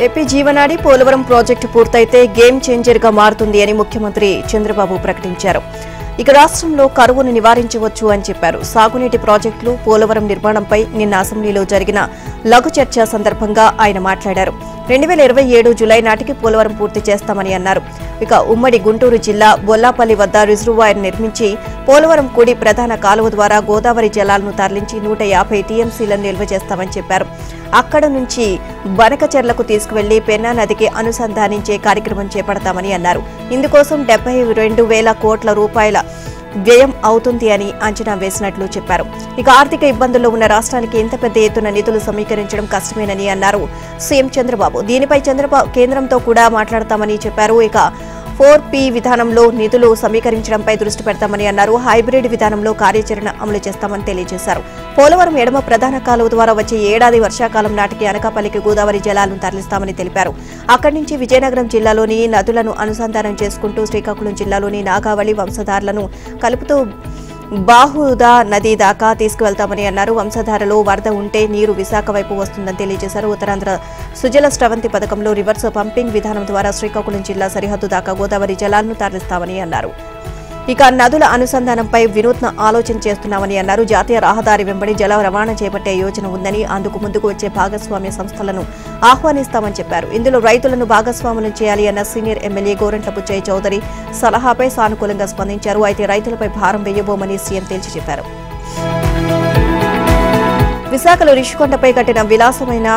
AP జీవనాడి Polavaram project పూర్తయితే game changer గా మారుతుంది అని ముఖ్యమంత్రి చంద్రబాబు ప్రకటించారు. ఇక రాష్ట్రంలో కరువును నివారించవచ్చు అని చెప్పారు. సాగునీటి ప్రాజెక్టులు పోలవరం నిర్మాణంపై నిన్న అసెంబ్లీలో జరిగిన లఘు చర్చ సందర్భంగా ఆయన మాట్లాడారు. 2027 జులై నాటికి పోలవరం పూర్తి చేస్తామని అన్నారు. ఇక ఉమ్మడి గుంటూరు జిల్లా బొల్లాపల్లి వద్ద రిజర్వాయర్ నిర్మించి పోలవరం కూడి ప్రధాన కాలువ ద్వారా గోదావరి జలాలను తరలించి 150 టీఎంసీలను నిల్వ చేస్తామని చెప్పారు. అక్కడ నుంచి బనకచెర్లకు తీసుకువెళ్లి పెన్నా నదికి అనుసంధానించే కార్యక్రమం చేపడతామని అన్నారు. ఇందుకోసం 72,000 కోట్ల రూపాయల వ్యయం అవుతుంది అని అంచనా వేసినట్లు చెప్పారు. ఇక ఆర్థిక ఇబ్బందుల్లో ఉన్న రాష్ట్రానికి ఇంత పెద్ద ఎత్తున నిధులు సమీకరించడం కష్టమేనని అన్నారు సీఎం చంద్రబాబు. దీనిపై కేంద్రంతో కూడా మాట్లాడతామని చెప్పారు. ఇక 4P విధానంలో నిధులు సమీకరించడంపై దృష్టి పెడతామని అన్నారు. హైబ్రిడ్ విధానంలో కార్యాచరణ అమలు చేస్తామని తెలియజేశారు. పోలవరం ఎడమ ప్రధాన కాలువ ద్వారా వచ్చే ఏడాది వర్షాకాలం నాటికి అనకాపల్లికి గోదావరి జలాలను తరలిస్తామని తెలిపారు. అక్కడి నుంచి విజయనగరం జిల్లాలోని నదులను అనుసంధానం చేసుకుంటూ శ్రీకాకుళం జిల్లాలోని నాగావళి వంశధారలను కలుపుతూ బాహుదా నది దాకా తీసుకువెళ్తామని అన్నారు. వంశధారలో వరద ఉంటే నీరు విశాఖ వైపు వస్తుందని తెలియజేశారు. ఉత్తరాంధ్ర సుజల స్రవంతి పథకంలో రివర్స్ పంపింగ్ విధానం ద్వారా శ్రీకాకుళం జిల్లా సరిహద్దు దాకా గోదావరి జలాలను తరలిస్తామని అన్నారు. ఇక నదుల అనుసంధానంపై వినూత్న ఆలోచన చేస్తున్నామని అన్నారు. జాతీయ రహదారి వెంబడి జల రవాణా చేపట్టే యోజన ఉందని, అందుకు ముందుకు వచ్చే భాగస్వామ్య సంస్థలను ఆహ్వానిస్తామని చెప్పారు. ఇందులో రైతులను భాగస్వాములను చేయాలి అన్న సీనియర్ ఎమ్మెల్యే గోరంట్ల బుచ్చయ్య చౌదరి సలహాపై సానుకూలంగా స్పందించారు. అయితే రైతులపై భారం వేయబోమని సీఎం తేల్చి చెప్పారు. విశాఖలో రిషికొండపై కట్టిన విలాసమైన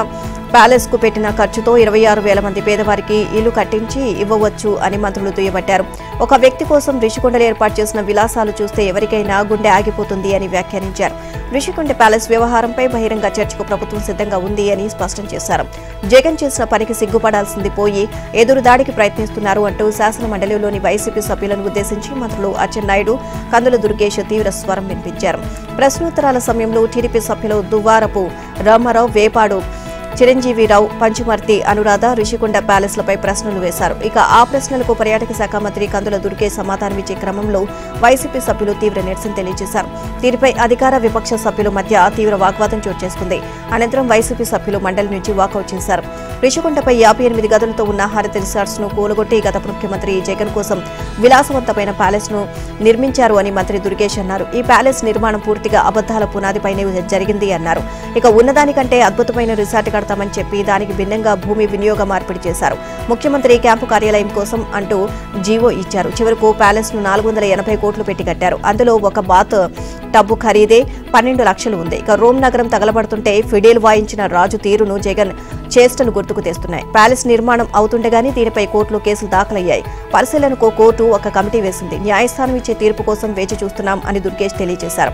ప్యాలెస్ కు పెట్టిన ఖర్చుతో 26,000 మంది పేదవారికి ఇల్లు కట్టించి ఇవ్వవచ్చు అని మంత్రులు దుయ్యబట్టారు. ఒక వ్యక్తి కోసం రిషికొండలో ఏర్పాటు చేసిన విలాసాలు చూస్తే ఎవరికైనా గుండె ఆగిపోతుంది అని వ్యాఖ్యానించారు. రిషికొండ ప్యాలెస్ వ్యవహారంపై బహిరంగ చర్చకు ప్రభుత్వం సిద్ధంగా ఉంది అని స్పష్టం చేశారు. జగన్ చేసిన పనికి సిగ్గుపడాల్సింది పోయి ఎదురుదాడికి ప్రయత్నిస్తున్నారు అంటూ శాసన మండలిలోని వైసీపీ సభ్యులను ఉద్దేశించి మంత్రులు అచ్చెన్నాయుడు, కందుల దుర్గేష్ తీవ్ర స్వరం వినిపించారు. ప్రశ్నోత్తరాల సమయంలో టీడీపీ సభ్యులు దువ్వారపు రామారావు, వేపాడు చిరంజీవిరావు, పంచుమర్తి అనురాధ రిషికొండ ప్యాలెస్లపై ప్రశ్నలు వేశారు. ఇక ఆ ప్రశ్నలకు పర్యాటక శాఖ మంత్రి కందుల దుర్గేష్ సమాధానమిచ్చే క్రమంలో వైసీపీ సభ్యులు తీవ్ర నిరసన తెలియజేశారు. దీనిపై అధికార విపక్ష సభ్యుల మధ్య తీవ్ర వాగ్వాదం చోటు చేసుకుంది. అనంతరం వైసీపీ సభ్యులు మండలి నుంచి వాకౌట్ చేశారు. రిషికొండపై 58 గదులతో ఉన్న హారతి రిసార్ట్స్ ను కూలగొట్టి గత ముఖ్యమంత్రి జగన్ కోసం విలాసవంతమైన ప్యాలెస్ ను నిర్మించారు అని మంత్రి దుర్గేష్ అన్నారు. ఈ ప్యాలెస్ నిర్మాణం పూర్తిగా అబద్దాల పునాదిపైనే జరిగింది అన్నారు. ఇక ఉన్నదానికంటే అద్భుతమైన రిసార్ట్ కడతామని చెప్పి దానికి భిన్నంగా భూమి వినియోగ మార్పిడి చేశారు. ముఖ్యమంత్రి క్యాంపు కార్యాలయం కోసం అంటూ జీవో ఇచ్చారు. చివరకు ప్యాలెస్ ను 480 కోట్లు పెట్టి కట్టారు. అందులో ఒక బాత్ టబ్బు ఖరీదే 12 లక్షలు ఉంది. ఇక రోమ్ నగరం తగలబడుతుంటే ఫిడేల్ వాయించిన రాజు తీరును జగన్ చేష్టలు గుర్తుకు తెస్తున్నాయి. ప్యాలెస్ నిర్మాణం అవుతుండగానే దీనిపై కోర్టులో కేసులు దాఖలయ్యాయి. పరిశీలనకు కోర్టు ఒక కమిటీ వేసింది. న్యాయస్థానం ఇచ్చే తీర్పు కోసం వేచి చూస్తున్నాం అని దుర్గేష్ తెలియజేశారు.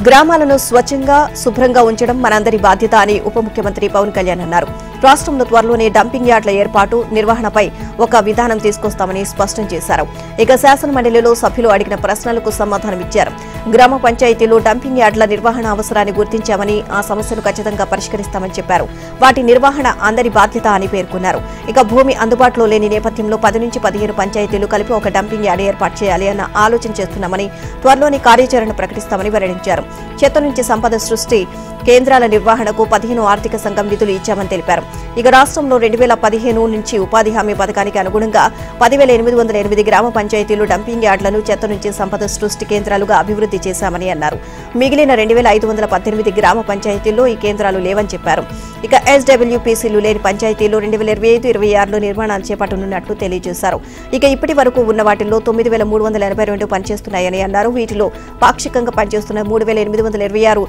గ్రామాలను స్వచ్ఛంగా శుభ్రంగా ఉంచడం మనందరి బాధ్యత అని ఉప ముఖ్యమంత్రి పవన్ కళ్యాణ్ అన్నారు. రాష్ట్రంలో త్వరలోనే డంపింగ్ యార్డ్ల ఏర్పాటు, నిర్వహణపై ఒక విధానం తీసుకొస్తామని స్పష్టం చేశారు. ఇక శాసన మండలిలో సభ్యులు అడిగిన ప్రశ్నలకు సమాధానమిచ్చారు. గ్రామ పంచాయతీలో డంపింగ్ యార్డ్ల నిర్వహణ అవసరాన్ని గుర్తించామని, ఆ సమస్యను ఖచ్చితంగా పరిష్కరిస్తామని చెప్పారు. వాటి నిర్వహణ అందరి బాధ్యత అని పేర్కొన్నారు. ఇక భూమి అందుబాటులో లేని నేపథ్యంలో 10 నుంచి 15 పంచాయతీలు కలిపి ఒక డంపింగ్ యార్డ్ ఏర్పాటు చేయాలి అన్న ఆలోచన చేస్తున్నామని, త్వరలోని కార్యాచరణ ప్రకటిస్తామని వెల్లడించారు. చెత్త నుంచి సంపద సృష్టి కేంద్రాల నిర్వహణకు 15 ఆర్థిక సంఘం నిధులు ఇచ్చామని తెలిపారు. ఇక రాష్ట్రంలో 2015 నుంచి ఉపాధి హామీ పథకానికి అనుగుణంగా 10,808 గ్రామ పంచాయతీలు డంపింగ్ యార్డులను చెత్త నుంచి సంపద సృష్టి కేంద్రాలుగా అభివృద్ధి చేశామని అన్నారు. మిగిలిన 2,518 గ్రామ పంచాయతీల్లో ఈ కేంద్రాలు లేవని చెప్పారు. ఇక SWPCలు లేని పంచాయతీల్లో 2025-26లో నిర్మాణాలు చేపట్టనున్నట్లు తెలియజేశారు. ఇక ఇప్పటి వరకు ఉన్న వాటిల్లో 9,382 పనిచేస్తున్నాయని అన్నారు. వీటిలో పాక్షికంగా పనిచేస్తున్న 3,826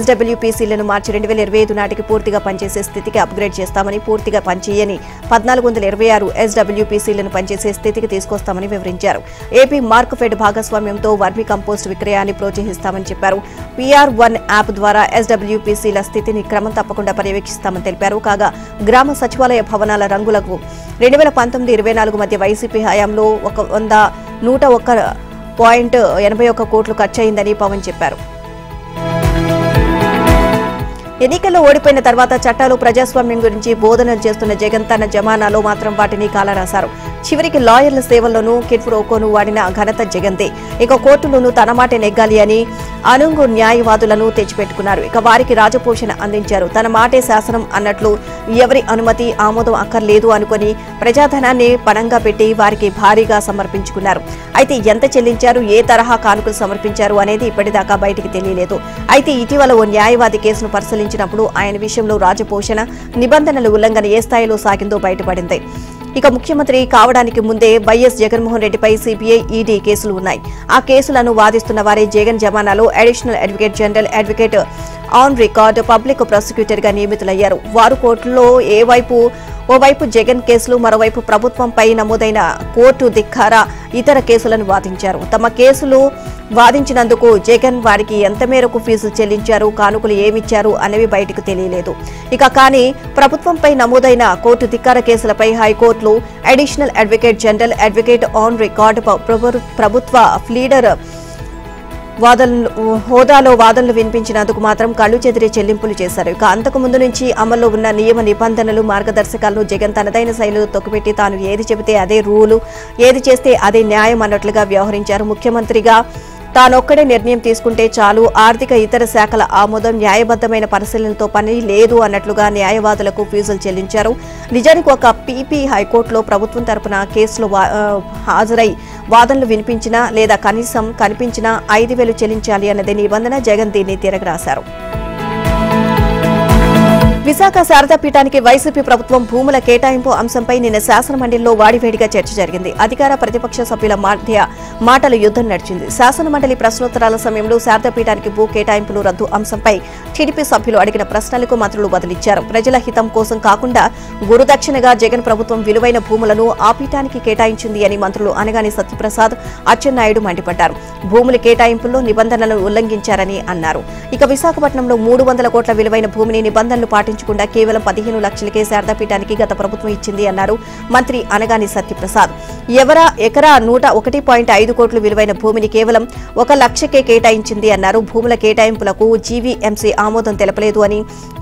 SWPCలను మార్చి 2025 నాటికి పూర్తిగా పనిచేసే స్థితికి అప్గ్రేడ్ చేస్తామని, పూర్తిగా పనిచేయని 1,426 SWPCలను పనిచేసే స్థితికి తీసుకొస్తామని వివరించారు. ఏపీ మార్క్ఫెడ్ భాగస్వామ్యంతో వర్మి కంపోస్ట్ విక్రయాన్ని ప్రోత్సహిస్తామని చెప్పారు. PR1 యాప్ ద్వారా SWPCల స్థితిని క్రమం తప్పకుండా పర్యవేక్షిస్తామని తెలిపారు. కాగా గ్రామ సచివాలయ భవనాల రంగులకు 2019-24 మధ్య వైసీపీ హయాంలో 101.81 కోట్లు ఖర్చయిందని పవన్ చెప్పారు. ఎన్నికల్లో ఓడిపోయిన తర్వాత చట్టాలు ప్రజాస్వామ్యం గురించి బోధనలు చేస్తున్న జగన్ తన జమానాలో మాత్రం వాటిని కాలరాశారు. చివరికి లాయర్ల సేవల్లోనూ కిడ్ఫ్రోకోను వాడిన ఘనత జగన్దే. ఇక కోర్టులోనూ తన మాట నెగ్గాలి అని అనుంగు న్యాయవాదులను తెచ్చిపెట్టుకున్నారు. ఇక వారికి రాజపోషణ అందించారు. తన మాటే శాసనం అన్నట్లు ఎవరి అనుమతి ఆమోదం అక్కర్లేదు అనుకుని ప్రజాధనాన్ని పణంగా పెట్టి వారికి భారీగా సమర్పించుకున్నారు. అయితే ఎంత చెల్లించారు, ఏ తరహా కానుకలు సమర్పించారు అనేది ఇప్పటిదాకా బయటికి తెలియలేదు. అయితే ఇటీవల ఓ న్యాయవాది కేసును పరిశీలించినప్పుడు ఆయన విషయంలో రాజపోషణ నిబంధనల ఉల్లంఘన ఏ స్థాయిలో సాగిందో బయటపడింది. ఇక ముఖ్యమంత్రి కావడానికి ముందే వైఎస్ జగన్మోహన్ రెడ్డిపై సిబిఐ, ఈడీ కేసులు ఉన్నాయి. ఆ కేసులను వాదిస్తున్న వారే జగన్ జమానాలో additional advocate general, advocate on record, public prosecutor గా నియమితులయ్యారు. వారు కోర్టులో ఓవైపు జగన్ కేసులు, మరోవైపు ప్రభుత్వంపై నమోదైన కోర్టు ధిక్కార ఇతర కేసులను వాదించారు. తమ కేసులు వాదించినందుకు జగన్ వారికి ఎంత మేరకు ఫీజులు చెల్లించారు, కానుకలు ఏమిచ్చారు అనేవి బయటకు తెలియలేదు. ఇక కానీ ప్రభుత్వంపై నమోదైన కోర్టు ధిక్కార కేసులపై హైకోర్టులో additional advocate general, advocate on record, ప్రభుత్వ ప్లీడర్ హోదాలో వాదనలు వినిపించినందుకు మాత్రం కళ్లు చెదిరే చెల్లింపులు చేశారు. ఇక అంతకు ముందు నుంచి అమల్లో ఉన్న నియమ నిబంధనలు, మార్గదర్శకాలను జగన్ తనదైన శైలిలో తొక్కిపెట్టి తాను ఏది చెబితే అదే రూలు, ఏది చేస్తే అదే న్యాయం అన్నట్లుగా వ్యవహరించారు. ముఖ్యమంత్రిగా తానొక్కడే నిర్ణయం తీసుకుంటే చాలు, ఆర్థిక ఇతర శాఖల ఆమోదం, న్యాయబద్దమైన పరిశీలనతో పని లేదు అన్నట్లుగా న్యాయవాదులకు ఫీజులు చెల్లించారు. నిజానికి ఒక పీపీ హైకోర్టులో ప్రభుత్వం తరపున కేసులో హాజరై వాదనలు వినిపించినా లేదా కనీసం కనిపించినా 5,000 చెల్లించాలి అన్నది నిబంధన. జగన్ దీన్ని తిరగరాశారు. విశాఖ శారదా పీఠానికి వైసీపీ ప్రభుత్వం భూముల కేటాయింపు అంశంపై నిన్న శాసనమండలిలో వాడివేడిగా చర్చ జరిగింది. అధికార ప్రతిపక్ష సభ్యుల మధ్య మాటల యుద్ధం నడిచింది. శాసనమండలి ప్రశ్నోత్తరాల సమయంలో శారదా పీఠానికి భూ కేటాయింపులు రద్దు అంశంపై టీడీపీ సభ్యులు అడిగిన ప్రశ్నలకు మంత్రులు బదులిచ్చారు. ప్రజల హితం కోసం కాకుండా గురుదక్షిణగా జగన్ ప్రభుత్వం విలువైన భూములను ఆ పీఠానికి కేటాయించింది అని మంత్రులు అనగాని సత్యప్రసాద్, అచ్చెన్నాయుడు మండిపడ్డారు. భూముల కేటాయింపుల్లో నిబంధనలను ఉల్లంఘించారని అన్నారు. ఇక విశాఖపట్నంలో 300 కోట్ల విలువైన భూమిని నిబంధనలు పాటించకుండా కేవలం 15 లక్షలకే శారదాపీఠానికి గత ప్రభుత్వం ఇచ్చింది అన్నారు మంత్రి అనగాని సత్యప్రసాద్. ఎకరా 101.5 కోట్ల విలువైన భూమిని కేవలం 1 లక్షకే కేటాయించింది అన్నారు. భూముల కేటాయింపులకు జీవీఎంసీ ఆమోదం తెలపలేదు అని,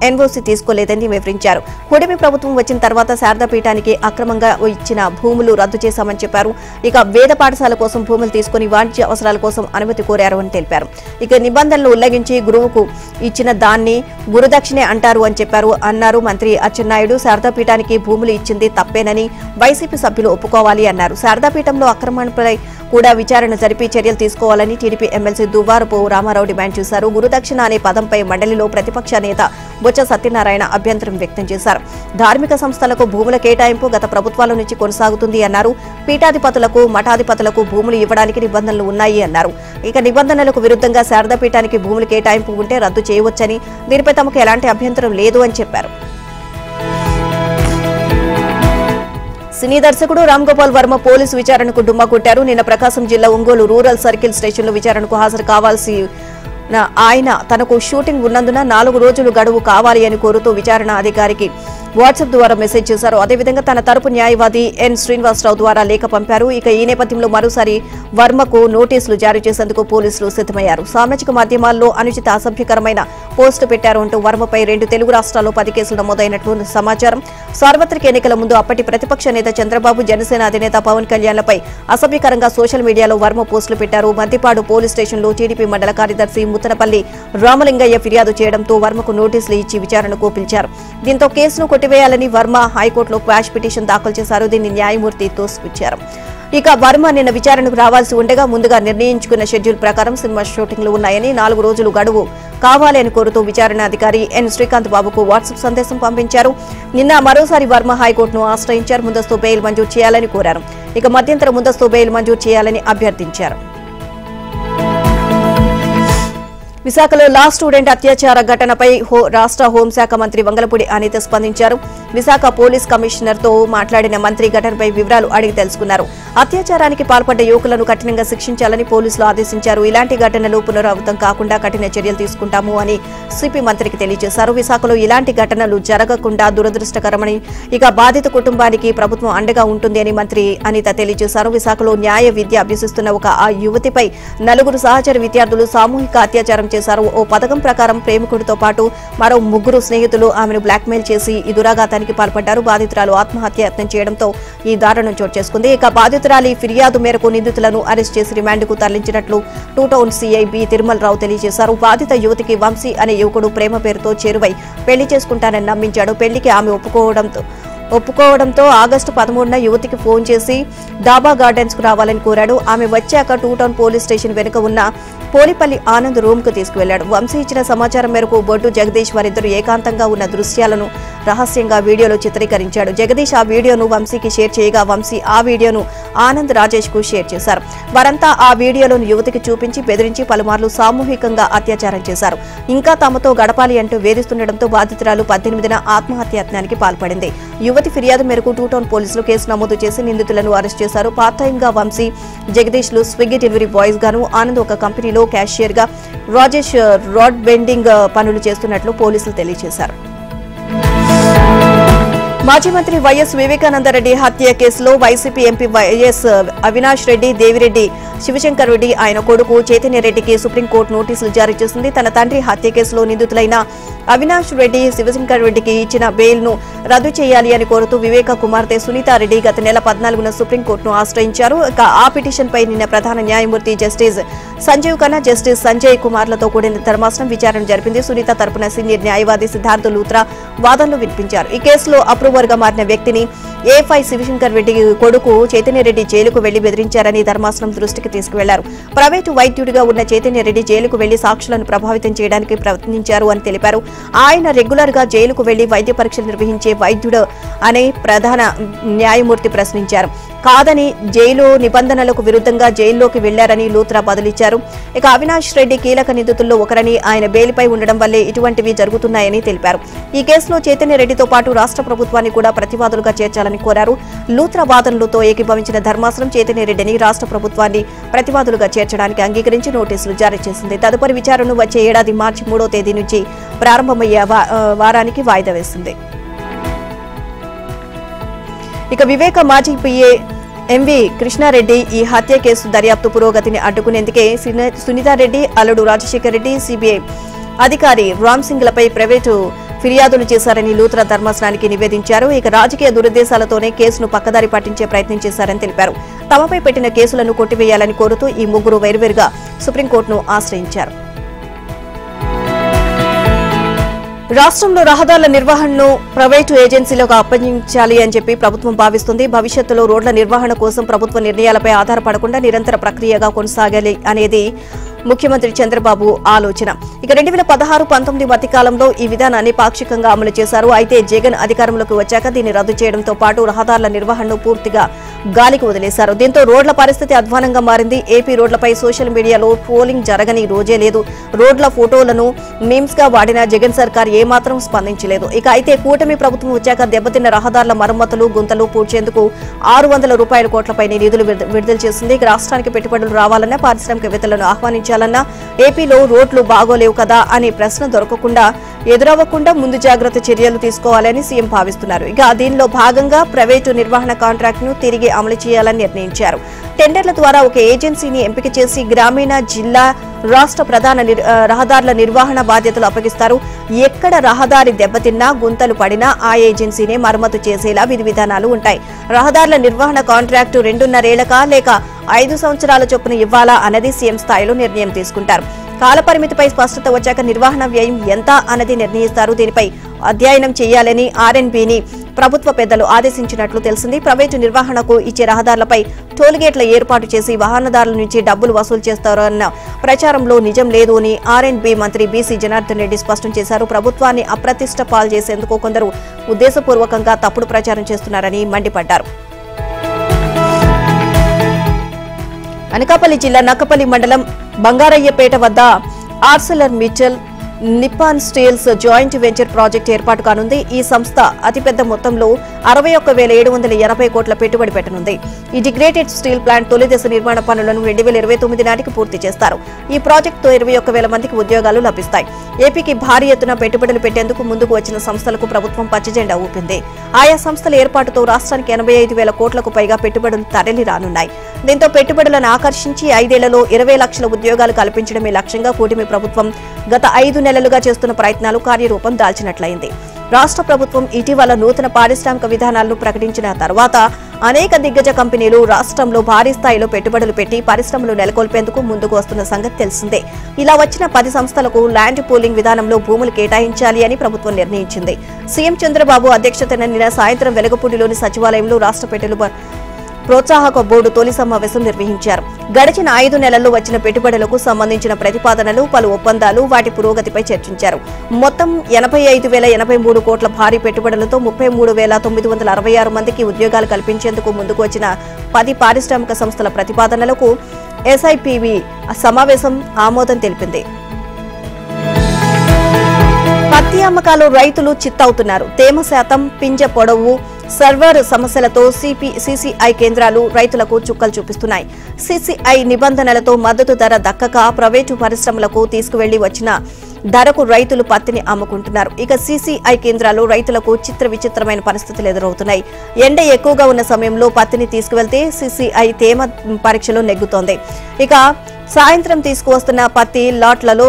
ఎన్ఓసీ తీసుకోలేదని వివరించారు. కూటమి ప్రభుత్వం వచ్చిన తర్వాత శారదాపీఠానికి అక్రమంగా ఇచ్చిన భూములు రద్దు చేశామని చెప్పారు. ఇక వేద పాఠశాల కోసం భూములు తీసుకుని వాణిజ్య అవసరాల కోసం అనుమతి కోరారు అని తెలిపారు. ఇక నిబంధనలు ఉల్లంఘించి గురువుకు ఇచ్చిన దాన్ని గురుదక్షిణే అంటారు అని చెప్పారు అన్నారు మంత్రి అచ్చెన్నాయుడు. శారదాపీఠానికి భూములు ఇచ్చింది తప్పేనని వైసీపీ సభ్యులు ఒప్పుకోవాలి అన్నారు. శారదాపీఠంలో అక్రమణపై కూడా విచారణ జరిపి చర్యలు తీసుకోవాలని TDP MLC Duvvarapu Ramarao demand చేశారు. గురుదక్షిణ అనే పదంపై మండలిలో ప్రతిపక్ష నేత బొత్స సత్యనారాయణ అభ్యంతరం వ్యక్తం చేశారు. ధార్మిక సంస్థలకు భూముల కేటాయింపు గత ప్రభుత్వాల నుంచి కొనసాగుతుంది అన్నారు. పీఠాధిపతులకు, మఠాధిపతులకు భూములు ఇవ్వడానికి నిబంధనలు ఉన్నాయి అన్నారు. ఇక నిబంధనలకు విరుద్ధంగా శారదాపీఠానికి భూముల కేటాయింపు ఉంటే రద్దు చేయవచ్చని, దీనిపై తమకు ఎలాంటి అభ్యంతరం లేదు అని చెప్పారు. సినీ దర్శకుడు రామ్ గోపాల్ వర్మ పోలీసు విచారణకు డుమ్మా కొట్టారు. నిన్న ప్రకాశం జిల్లా ఒంగోలు రూరల్ సర్కిల్ స్టేషన్లో విచారణకు హాజరు కావాల్సి ఆయన తనకు షూటింగ్ ఉన్నందున 4 రోజులు గడువు కావాలి అని కోరుతూ విచారణ అధికారికి వాట్సాప్ ద్వారా మెసేజ్ చేశారు. అదేవిధంగా తన తరపు న్యాయవాది ఎన్ శ్రీనివాసరావు ద్వారా లేఖ పంపారు. ఇక ఈ నేపథ్యంలో మరోసారి వర్మకు నోటీసులు జారీ చేసేందుకు పోలీసులు సిద్ధమయ్యారు. సామాజిక మాధ్యమాల్లో అనుచిత అసభ్యకరమైన పోస్టు పెట్టారు అంటూ వర్మపై 2 తెలుగు రాష్ట్రాల్లో 10 కేసులు నమోదైనట్లు సమాచారం. సార్వత్రిక ఎన్నికల ముందు అప్పటి ప్రతిపక్ష నేత చంద్రబాబు, జనసేన అధినేత పవన్ కళ్యాణ్లపై అసభ్యకరంగా సోషల్ మీడియాలో వర్మ పోస్టులు పెట్టారు. మద్దిపాడు పోలీస్ స్టేషన్లో టీడీపీ మండల కార్యదర్శి ముత్తనపల్లి రామలింగయ్య ఫిర్యాదు చేయడంతో వర్మకు నోటీసులు ఇచ్చి విచారణకు పిలిచారు. దీంతో కేసును కొట్టివేయాలని వర్మ హైకోర్టులో క్వాష్ పిటిషన్ దాఖలు చేశారు. దీన్ని న్యాయమూర్తి తోసిపుచ్చారు. ఇక వర్మ నిన్న విచారణకు రావాల్సి ఉండగా ముందుగా నిర్ణయించుకున్న షెడ్యూల్ ప్రకారం సినిమా షూటింగ్లు ఉన్నాయని, 4 రోజులు గడువు కావాలి అని కోరుతూ విచారణ అధికారి ఎన్ శ్రీకాంత్ బాబుకు వాట్సాప్ సందేశం పంపించారు. నిన్న మరోసారి వర్మ హైకోర్టును ఆశ్రయించారు. ముందస్తు బెయిల్ మంజూరు చేయాలని కోరారు. ఇక మధ్యంతర ముందస్తు బెయిల్ మంజూరు చేయాలని అభ్యర్థించారు. విశాఖలో లా స్టూడెంట్ అత్యాచార ఘటనపై రాష్ట్ర హోంశాఖ మంత్రి వంగలపూడి అనిత స్పందించారు. విశాఖ పోలీస్ కమిషనర్తో మాట్లాడిన మంత్రి ఘటనపై వివరాలు అడిగి తెలుసుకున్నారు. అత్యాచారానికి పాల్పడ్డ యువకులను కఠినంగా శిక్షించాలని పోలీసులు ఆదేశించారు. ఇలాంటి ఘటనలు పునరావృతం కాకుండా కఠిన చర్యలు తీసుకుంటాము అని సిపి మంత్రికి తెలియజేశారు. విశాఖలో ఇలాంటి ఘటనలు జరగకుండా దురదృష్టకరమని, ఇక బాధిత కుటుంబానికి ప్రభుత్వం అండగా ఉంటుంది అని మంత్రి అనిత తెలియజేశారు. విశాఖలో న్యాయ విద్య అభ్యసిస్తున్న ఆ యువతిపై 4 సహచర విద్యార్థులు సామూహిక అత్యాచారం చేశారు. ఓ పథకం ప్రకారం ప్రేమికుడితో పాటు మరో 3 స్నేహితులు ఆమెను బ్లాక్మెయిల్ చేసి ఈ దురాఘాతానికి పాల్పడ్డారు. బాధితురాలు ఆత్మహత్యాయత్నం చేయడంతో ఈ దారుణం చోటు చేసుకుంది. ఇక బాధితురాలి ఫిర్యాదు మేరకు నిందితులను అరెస్ట్ చేసి రిమాండ్కు తరలించినట్లు 2 టౌన్ సీఐ బి తిరుమలరావు తెలియజేశారు. బాధిత యువతికి వంశీ అనే యువకుడు ప్రేమ పేరుతో చేరువై పెళ్లి చేసుకుంటానని నమ్మించాడు. పెళ్లికి ఆమె ఒప్పుకోవడంతో ఆగస్టు 13న యువతికి ఫోన్ చేసి డాబా గార్డెన్స్ కు రావాలని కోరాడు. ఆమె వచ్చాక 2 టౌన్ పోలీస్ స్టేషన్ వెనుక ఉన్న పోలిపల్లి ఆనంద్ రూమ్ కు తీసుకువెళ్లాడు. వంశీ ఇచ్చిన సమాచారం మేరకు బొడ్డు జగదీష్ వారిద్దరూ ఏకాంతంగా ఉన్న దృశ్యాలను రహస్యంగా వీడియోలో చిత్రీకరించాడు. జగదీష్ ఆ వీడియోను వంశీకి షేర్ చేయగా వంశీ ఆ వీడియోను ఆనంద్ రాజేష్ కు షేర్ చేశారు. వారంతా ఆ వీడియోలను యువతికి చూపించి బెదిరించి పలుమార్లు సామూహికంగా అత్యాచారం చేశారు. ఇంకా తమతో గడపాలి అంటూ వేధిస్తుండటంతో బాధితురాలు 18న ఆత్మహత్యాయత్నానికి పాల్పడింది. యువతి ఫిర్యాదు మేరకు 2 టౌన్ పోలీసులు కేసు నమోదు చేసి నిందితులను అరెస్ట్ చేశారు. పార్ట్ టైం గా వంశీ, జగదీష్ లు స్విగ్గీ డెలివరీ బాయ్స్ గాను, ఆనంద్ ఒక కంపెనీలో క్యాషియర్ గా, రాజేష్ రాడ్ బెండింగ్ పనులు చేస్తున్నట్లు పోలీసులు తెలియజేశారు. మాజీ మంత్రి వైఎస్ వివేకానందరెడ్డి హత్య కేసులో YCP MP YS Avinash Reddy, Devireddy Shivshankar Reddy, ఆయన కొడుకు చైతన్యరెడ్డికి సుప్రీంకోర్టు నోటీసులు జారీ చేసింది. తన తండ్రి హత్య కేసులో నిందితులైన అవినాష్ రెడ్డి, శివశంకర్ రెడ్డికి ఇచ్చిన బెయిల్ ను రద్దు చేయాలి అని కోరుతూ వివేక కుమార్తె సునీతారెడ్డి గత నెల 14న సుప్రీంకోర్టును ఆశ్రయించారు. ఇక ఆ పిటిషన్ పై నిన్న ప్రధాన న్యాయమూర్తి జస్టిస్ సంజీవ్ ఖన్నా, జస్టిస్ సంజయ్ కుమార్లతో కూడిన ధర్మాసనం విచారణ జరిపింది. సునీత తరపున సీనియర్ న్యాయవాది సిద్ధార్థ లూత్రా వాదనలు వినిపించారు. ఈ కేసులో అప్రూవర్ గా మారిన వ్యక్తిని A5 శివశంకర్ రెడ్డి కొడుకు చైతన్యరెడ్డి జైలుకు వెళ్లి బెదిరించారని ధర్మాసనం దృష్టికి తీసుకువెళ్లారు. ప్రైవేటు వైద్యుడిగా ఉన్న చైతన్యరెడ్డి జైలుకు వెళ్లి సాక్షులను ప్రభావితం చేయడానికి ప్రయత్నించారు అని తెలిపారు. ఆయన రెగ్యులర్ గా జైలుకు వెళ్లి వైద్య పరీక్షలు నిర్వహించే వైద్యుడు అని ప్రధాన న్యాయమూర్తి ప్రశ్నించారు. కాదని జైలు నిబంధనలకు విరుద్ధంగా జైల్లోకి వెళ్లారని లూత్రా బదులిచ్చారు. ఇక అవినాష్ రెడ్డి కీలక నిందితుల్లో ఒకరని, ఆయన బెయిల్పై ఉండడం వల్లే ఇటువంటివి జరుగుతున్నాయని తెలిపారు. ఈ కేసులో చైతన్యరెడ్డితో పాటు రాష్ట్ర ప్రభుత్వాన్ని కూడా ప్రతివాదులుగా చేర్చాలని కోరారు. లూత్రా వాదనలతో ఏకీభవించిన ధర్మాసనం చైతన్యరెడ్డిని రాష్ట్ర ప్రభుత్వాన్ని ప్రతివాదులుగా చేర్చడానికి అంగీకరించి నోటీసులు జారీ చేసింది. తదుపరి విచారణను వచ్చే ఏడాది మార్చి 3వ తేదీ నుంచి ప్రారంభమయ్యే వారానికి వాయిదా వేసింది. ఇక వివేక మాజీ పిఏ ఎంవి కృష్ణారెడ్డి ఈ హత్య కేసు దర్యాప్తు పురోగతిని అడ్డుకునేందుకే సునీతారెడ్డి, అల్లుడు రాజశేఖర్ రెడ్డి, సిబిఐ అధికారి రామ్ సింగ్లపై ప్రైవేటు ఫిర్యాదులు చేశారని లూత్రా ధర్మాసనానికి నివేదించారు. ఇక రాజకీయ దురుద్దేశాలతోనే కేసును పక్కదారి పట్టించే ప్రయత్నం చేశారని తెలిపారు. తమపై పెట్టిన కేసులను కొట్టివేయాలని కోరుతూ ఈ ముగ్గురు వేర్వేరుగా సుప్రీంకోర్టును ఆశ్రయించారు. రాష్ట్రంలో రహదారుల నిర్వహణను ప్రైవేటు ఏజెన్సీలకు అప్పగించాలి అని చెప్పి ప్రభుత్వం భావిస్తుంది. భవిష్యత్తులో రోడ్ల నిర్వహణ కోసం ప్రభుత్వ నిర్ణయాలపై ఆధారపడకుండా నిరంతర ప్రక్రియగా కొనసాగాలి అనేది ముఖ్యమంత్రి చంద్రబాబు ఆలోచన. ఇక 2016-19 మధ్యకాలంలో ఈ విధానాన్ని పాక్షికంగా అమలు చేశారు. అయితే జగన్ అధికారంలోకి వచ్చాక దీన్ని రద్దు చేయడంతో పాటు రహదారుల నిర్వహణను పూర్తిగా గాలికి వదిలేశారు. దీంతో రోడ్ల పరిస్థితి అధ్వానంగా మారింది. ఏపీ రోడ్లపై సోషల్ మీడియాలో ట్రోలింగ్ జరగని రోజే లేదు. రోడ్ల ఫోటోలను మీమ్స్ గా వాడిన జగన్ సర్కార్ ఏమాత్రం స్పందించలేదు. ఇక అయితే కూటమి ప్రభుత్వం వచ్చాక దెబ్బతిన్న రహదారుల మరమ్మతులు, గుంతలు పూడ్చేందుకు 600 కోట్లపైనే నిధులు విడుదల చేసింది. ఇక రాష్ట్రానికి పెట్టుబడులు రావాలన్నా, పారిశ్రామికవేత్తలను ఆహ్వానించాలన్నా ఏపీలో రోడ్లు బాగోలేవు కదా అని ప్రశ్న దొరకకుండా ఎదురవ్వకుండా ముందు జాగ్రత్త చర్యలు తీసుకోవాలని సీఎం భావిస్తున్నారు. ఇక దీనిలో భాగంగా ప్రైవేటు నిర్వహణ కాంట్రాక్టును తిరిగి అమలు చేయాలని నిర్ణయించారు. టెండర్ల ద్వారా ఒక ఏజెన్సీని ఎంపిక చేసి గ్రామీణ, జిల్లా, రాష్ట్ర ప్రధాన రహదారుల నిర్వహణ బాధ్యతలు అప్పగిస్తారు. ఎక్కడ రహదారి దెబ్బతిన్నా, గుంతలు పడినా ఆ ఏజెన్సీనే మరమ్మతు చేసేలా విధి విధానాలు ఉంటాయి. రహదారుల నిర్వహణ కాంట్రాక్టు 2.5 ఏళ్లకా లేక 5 సంవత్సరాల చొప్పున ఇవ్వాలా అన్నది సీఎం స్థాయిలో నిర్ణయం తీసుకుంటారు. కాలపరిమితిపై స్పష్టత వచ్చాక నిర్వహణ వ్యయం ఎంత అన్నది నిర్ణయిస్తారు. దీనిపై అధ్యయనం చేయాలని ఆర్ఎన్బిని ప్రభుత్వ పెద్దలు ఆదేశించినట్లు తెలిసింది. ప్రైవేటు నిర్వహణకు ఇచ్చే రహదారులపై టోల్గేట్ల ఏర్పాటు చేసి వాహనదారుల నుంచి డబ్బులు వసూలు చేస్తారన్న ప్రచారంలో నిజం లేదు అని ఆర్ఎన్బి మంత్రి బీసీ జనార్దన్ రెడ్డి స్పష్టం చేశారు. ప్రభుత్వాన్ని అప్రతిష్ట పాలు చేసేందుకు కొందరు ఉద్దేశపూర్వకంగా తప్పుడు ప్రచారం చేస్తున్నారని మండిపడ్డారు. అనకాపల్లి జిల్లా నక్కపల్లి మండలం బంగారయ్యపేట వద్ద Arcelor Mittal Nippon steels joint venture project ఏర్పాటు కానుంది. ఈ సంస్థ అతిపెద్ద మొత్తంలో 61,780 కోట్ల పెట్టుబడి పెట్టనుంది. ఈ ఇంటిగ్రేటెడ్ స్టీల్ ప్లాంట్ తొలి దశ నిర్మాణ పనులను 2029 నాటికి పూర్తి చేస్తారు. ఈ ప్రాజెక్టుతో 21,000 మందికి ఉద్యోగాలు లభిస్తాయి. ఏపీకి భారీ ఎత్తున పెట్టుబడులు పెట్టేందుకు ముందుకు వచ్చిన సంస్థలకు ప్రభుత్వం పచ్చజెండా ఊపింది. ఆయా సంస్థల ఏర్పాటుతో రాష్ట్రానికి 85,000 కోట్లకు పైగా పెట్టుబడులు తరలి రానున్నాయి. దీంతో పెట్టుబడులను ఆకర్షించి 5 ఏళ్లలో 20 లక్షల ఉద్యోగాలు కల్పించడమే లక్ష్యంగా కూటమి ప్రభుత్వం గత 5 నెలలుగా చేస్తున్న ప్రయత్నాలు కార్యరూపం దాల్చినట్లయింది. రాష్ట్ర ప్రభుత్వం ఇటీవల నూతన పారిశ్రామిక విధానాలను ప్రకటించిన తర్వాత అనేక దిగ్గజ కంపెనీలు రాష్ట్రంలో భారీ స్థాయిలో పెట్టుబడులు పెట్టి పరిశ్రమలు నెలకొల్పేందుకు ముందుకు వస్తున్న సంగతి తెలిసిందే. ఇలా వచ్చిన 10 సంస్థలకు ల్యాండ్ పూలింగ్ విధానంలో భూములు కేటాయించాలి అని ప్రభుత్వం నిర్ణయించింది. సీఎం చంద్రబాబు అధ్యక్షతన నిన్న సాయంత్రం వెలగపూడిలోని సచివాలయంలో రాష్ట్ర పెట్టుబడుల ప్రోత్సాహక బోర్డు తొలి సమావేశం నిర్వహించారు. గడిచిన 5 నెలల్లో వచ్చిన పెట్టుబడులకు సంబంధించిన ప్రతిపాదనలు, పలు ఒప్పందాలు, వాటి పురోగతిపై చర్చించారు. మొత్తం 85,083 కోట్ల భారీ పెట్టుబడులతో 33,966 మందికి ఉద్యోగాలు కల్పించేందుకు ముందుకు వచ్చిన 10 పారిశ్రామిక సంస్థల ప్రతిపాదనలకు ఎస్ఐపివి సమావేశం ఆమోదం తెలిపింది. పత్తి అమ్మకాలు రైతులు చిత్తవుతున్నారు. తేమ శాతం, పింజ పొడవు, సర్వర్ సమస్యలతో సీసీఐ కేంద్రాలు రైతులకు చుక్కలు చూపిస్తున్నాయి. సీసీఐ నిబంధనలతో మద్దతు ధర దక్కక ప్రైవేటు పరిశ్రమలకు తీసుకువెళ్లి వచ్చిన ధరకు రైతులు పత్తిని అమ్ముకుంటున్నారు. ఇక సీసీఐ కేంద్రాలు రైతులకు విచిత్రమైన పరిస్థితులు ఎదురవుతున్నాయి. ఎండ ఎక్కువగా ఉన్న సమయంలో పత్తిని తీసుకువెళ్తే సీసీఐ తేమ పరీక్షలో నెగ్గుతోంది. ఇక సాయంత్రం తీసుకువస్తున్న పత్తి లాట్లలో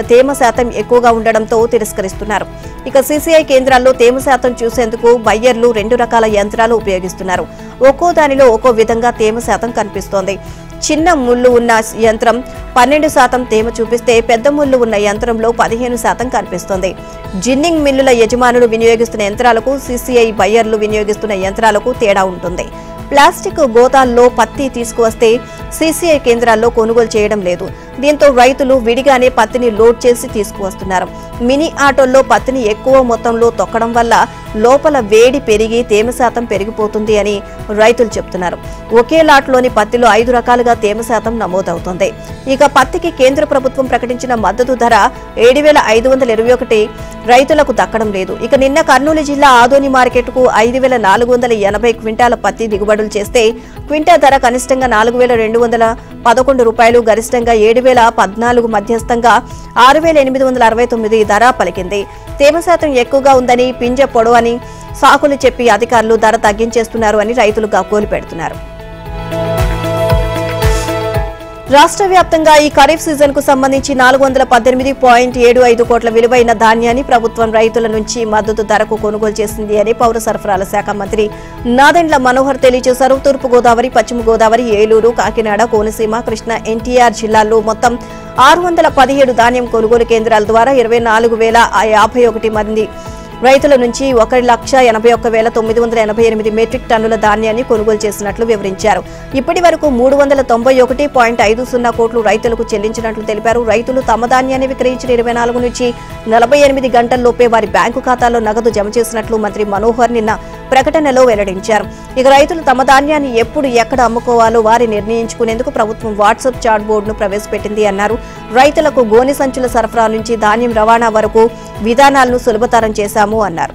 తేమ శాతం ఎక్కువగా ఉండడంతో తిరస్కరిస్తున్నారు. ఇక సీసీఐ కేంద్రాల్లో తేమ శాతం చూసేందుకు బయ్యర్లు 2 రకాల యంత్రాలు ఉపయోగిస్తున్నారు. ఒక్కో దానిలో ఒక్కో విధంగా తేమ శాతం కనిపిస్తోంది. చిన్న ముళ్ళు ఉన్న యంత్రం 12% తేమ చూపిస్తే పెద్ద ముళ్ళు ఉన్న యంత్రంలో 15% కనిపిస్తోంది. జిన్నింగ్ మిల్లుల యజమానులు వినియోగిస్తున్న యంత్రాలకు, సీసీఐ బయ్యర్లు వినియోగిస్తున్న యంత్రాలకు తేడా ఉంటుంది. ప్లాస్టిక్ గోతాల్లో పత్తి తీసుకువస్తే సీసీఐ కేంద్రాల్లో కొనుగోలు చేయడం లేదు. దీంతో రైతులు విడిగానే పత్తిని లోడ్ చేసి తీసుకువస్తున్నారు. మినీ ఆటోల్లో పత్తిని ఎక్కువ మొత్తంలో తొక్కడం వల్ల లోపల వేడి పెరిగి తేమ శాతం పెరిగిపోతుంది అని రైతులు చెబుతున్నారు. ఒకే లాట్లోని పత్తిలో 5 రకాలుగా తేమ శాతం నమోదవుతోంది. ఇక పత్తికి కేంద్ర ప్రభుత్వం ప్రకటించిన మద్దతు ధర 7,521 రైతులకు దక్కడం లేదు. ఇక నిన్న కర్నూలు జిల్లా ఆదోని మార్కెట్కు 5,480 క్వింటాల పత్తి దిగుబడులు చేస్తే క్వింటా ధర కనిష్టంగా 4,211 రూపాయలు, గరిష్టంగా 7,014, మధ్యస్థంగా 6,869 ధర పలికింది. తేమ శాతం ఎక్కువగా ఉందని, పింజ పొడవు అని సాకులు చెప్పి అధికారులు ధర తగ్గించేస్తున్నారు అని రైతులు గగ్గోలు పెడుతున్నారు. రాష్ట్ర వ్యాప్తంగా ఈ ఖరీఫ్ సీజన్ కు సంబంధించి 418.75 కోట్ల విలువైన ధాన్యాన్ని ప్రభుత్వం రైతుల నుంచి మద్దతు ధరకు కొనుగోలు చేసింది అని పౌర సరఫరాల శాఖ మంత్రి నాదెండ్ల మనోహర్ తెలియజేశారు. తూర్పుగోదావరి, పశ్చిమ గోదావరి, ఏలూరు, కాకినాడ, కోనసీమ, కృష్ణా, ఎన్టీఆర్ జిల్లాల్లో మొత్తం 617 ధాన్యం కొనుగోలు కేంద్రాల ద్వారా 24,051 మంది రైతుల నుంచి 1,81,988 మెట్రిక్ టన్నుల ధాన్యాన్ని కొనుగోలు చేసినట్లు వివరించారు. ఇప్పటి వరకు 391.50 కోట్లు రైతులకు చెల్లించినట్లు తెలిపారు. రైతులు తమ ధాన్యాన్ని విక్రయించిన 24 నుంచి 48 గంటల్లోపే వారి బ్యాంకు ఖాతాల్లో నగదు జమ చేసినట్లు మంత్రి మనోహర్ నిన్న ప్రకటనలో వెల్లడించారు. ఇక రైతులు తమ ధాన్యాన్ని ఎప్పుడు ఎక్కడ అమ్ముకోవాలో వారి నిర్ణయించుకునేందుకు ప్రభుత్వం వాట్సాప్ చాట్ బోర్డును ప్రవేశపెట్టింది అన్నారు. రైతులకు గోనె సంచుల సరఫరా నుంచి ధాన్యం రవాణా వరకు విధానాలను సులభతరం చేశాము అన్నారు.